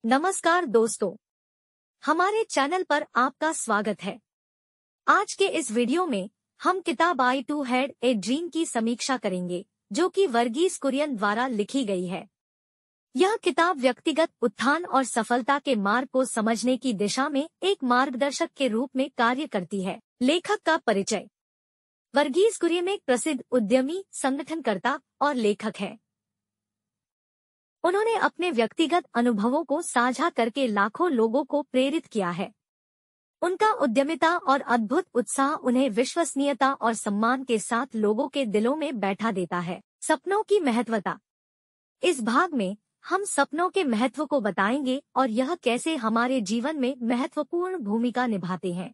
नमस्कार दोस्तों, हमारे चैनल पर आपका स्वागत है। आज के इस वीडियो में हम किताब आई टू हैड ए ड्रीम की समीक्षा करेंगे, जो कि वर्गीस कुरियन द्वारा लिखी गई है। यह किताब व्यक्तिगत उत्थान और सफलता के मार्ग को समझने की दिशा में एक मार्गदर्शक के रूप में कार्य करती है। लेखक का परिचय। वर्गीस कुरियन एक प्रसिद्ध उद्यमी, संगठनकर्ता और लेखक है। उन्होंने अपने व्यक्तिगत अनुभवों को साझा करके लाखों लोगों को प्रेरित किया है। उनका उद्यमिता और अद्भुत उत्साह उन्हें विश्वसनीयता और सम्मान के साथ लोगों के दिलों में बैठा देता है। सपनों की महत्वता। इस भाग में हम सपनों के महत्व को बताएंगे और यह कैसे हमारे जीवन में महत्वपूर्ण भूमिका निभाते हैं।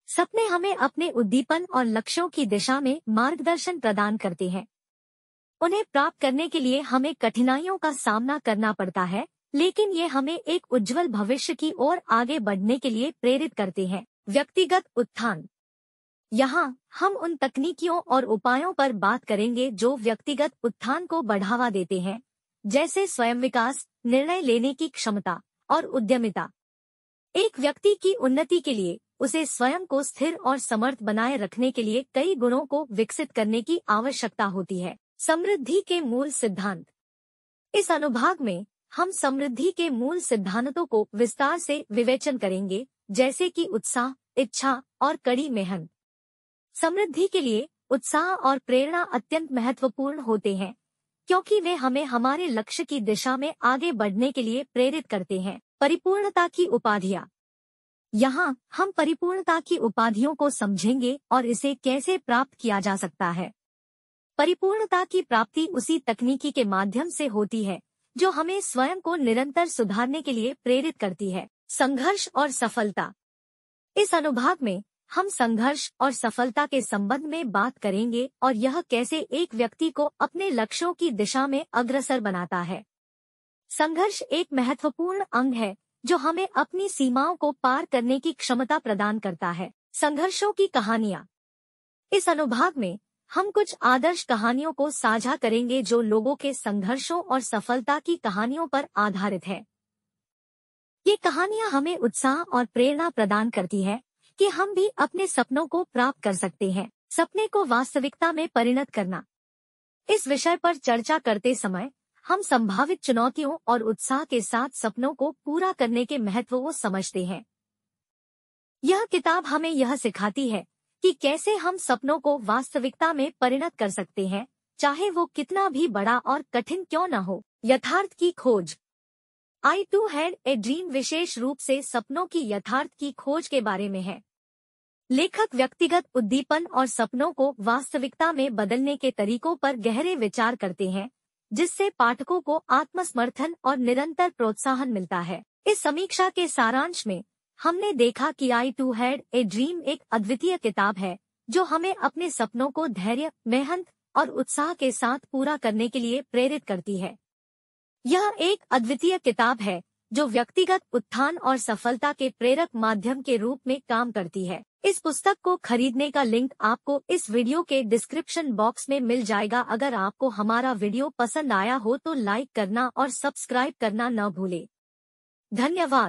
सपने हमें अपने उद्दीपन और लक्ष्यों की दिशा में मार्गदर्शन प्रदान करते हैं। उन्हें प्राप्त करने के लिए हमें कठिनाइयों का सामना करना पड़ता है, लेकिन ये हमें एक उज्जवल भविष्य की ओर आगे बढ़ने के लिए प्रेरित करते हैं। व्यक्तिगत उत्थान। यहाँ हम उन तकनीकियों और उपायों पर बात करेंगे जो व्यक्तिगत उत्थान को बढ़ावा देते हैं, जैसे स्वयं विकास, निर्णय लेने की क्षमता और उद्यमिता। एक व्यक्ति की उन्नति के लिए उसे स्वयं को स्थिर और समर्थ बनाए रखने के लिए कई गुणों को विकसित करने की आवश्यकता होती है। समृद्धि के मूल सिद्धांत। इस अनुभाग में हम समृद्धि के मूल सिद्धांतों को विस्तार से विवेचन करेंगे, जैसे कि उत्साह, इच्छा और कड़ी मेहनत। समृद्धि के लिए उत्साह और प्रेरणा अत्यंत महत्वपूर्ण होते हैं, क्योंकि वे हमें हमारे लक्ष्य की दिशा में आगे बढ़ने के लिए प्रेरित करते हैं। परिपूर्णता की उपाधियां। यहाँ हम परिपूर्णता की उपाधियों को समझेंगे और इसे कैसे प्राप्त किया जा सकता है। परिपूर्णता की प्राप्ति उसी तकनीकी के माध्यम से होती है जो हमें स्वयं को निरंतर सुधारने के लिए प्रेरित करती है। संघर्ष और सफलता। इस अनुभाग में हम संघर्ष और सफलता के संबंध में बात करेंगे और यह कैसे एक व्यक्ति को अपने लक्ष्यों की दिशा में अग्रसर बनाता है। संघर्ष एक महत्वपूर्ण अंग है जो हमें अपनी सीमाओं को पार करने की क्षमता प्रदान करता है। संघर्षों की कहानियां। इस अनुभाग में हम कुछ आदर्श कहानियों को साझा करेंगे जो लोगों के संघर्षों और सफलता की कहानियों पर आधारित है। ये कहानियां हमें उत्साह और प्रेरणा प्रदान करती है कि हम भी अपने सपनों को प्राप्त कर सकते हैं। सपने को वास्तविकता में परिणत करना। इस विषय पर चर्चा करते समय हम संभावित चुनौतियों और उत्साह के साथ सपनों को पूरा करने के महत्व को समझते हैं। यह किताब हमें यह सिखाती है कि कैसे हम सपनों को वास्तविकता में परिणत कर सकते हैं, चाहे वो कितना भी बड़ा और कठिन क्यों न हो। यथार्थ की खोज। आई टू हैड ए ड्रीम विशेष रूप से सपनों की यथार्थ की खोज के बारे में है। लेखक व्यक्तिगत उद्दीपन और सपनों को वास्तविकता में बदलने के तरीकों पर गहरे विचार करते हैं, जिससे पाठकों को आत्मसमर्थन और निरंतर प्रोत्साहन मिलता है। इस समीक्षा के सारांश में हमने देखा कि आई टू हैड ए ड्रीम एक अद्वितीय किताब है जो हमें अपने सपनों को धैर्य, मेहनत और उत्साह के साथ पूरा करने के लिए प्रेरित करती है। यह एक अद्वितीय किताब है जो व्यक्तिगत उत्थान और सफलता के प्रेरक माध्यम के रूप में काम करती है। इस पुस्तक को खरीदने का लिंक आपको इस वीडियो के डिस्क्रिप्शन बॉक्स में मिल जाएगा। अगर आपको हमारा वीडियो पसंद आया हो तो लाइक करना और सब्सक्राइब करना न भूलें। धन्यवाद।